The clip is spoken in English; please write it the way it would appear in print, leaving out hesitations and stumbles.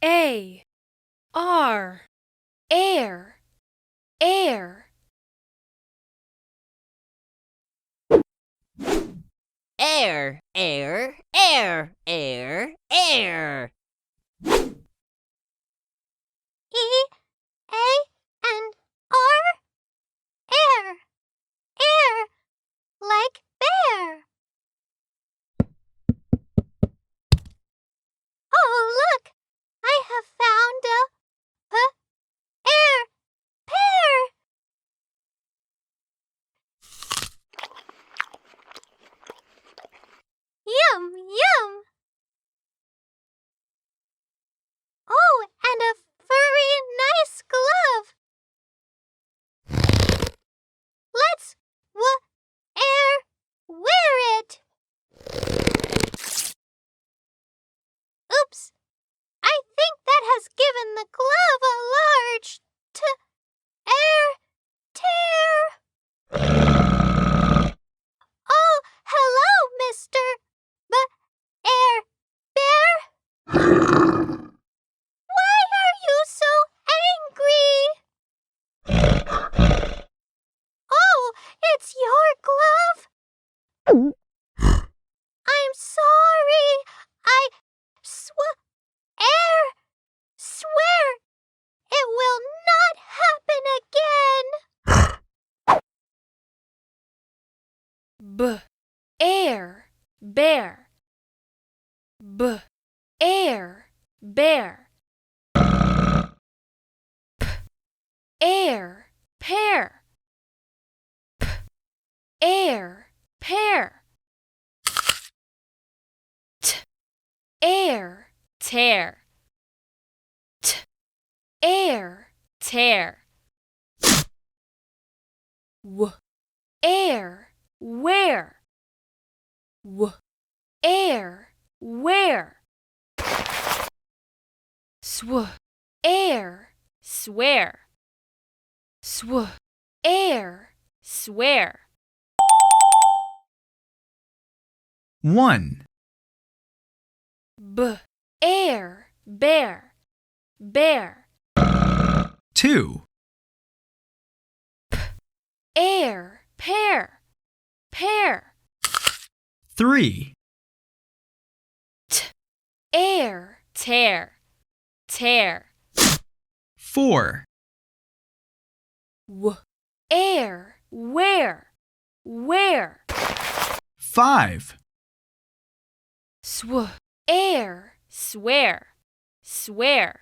A R air air Air, air, air, air, air. E-A-N-R, air, air, like bear. Oh, look, I have found a air pear. Yum, yum. Oh, and a furry, nice glove. Let's wear it. Oops, I think that has given the glove a large air tear. Oh, hello, Mr. Air Bear. Why are you so angry? Oh, it's your glove? I'm sorry. I swear it will not happen again. B air bear B air bear P air pear P air pear T air tear T air tear W air where W air where Sw air swear Sw air swear 1, B air bear bear 2, air pear pear 3, T air tear tear 4, W air where 5, Sw air swear swear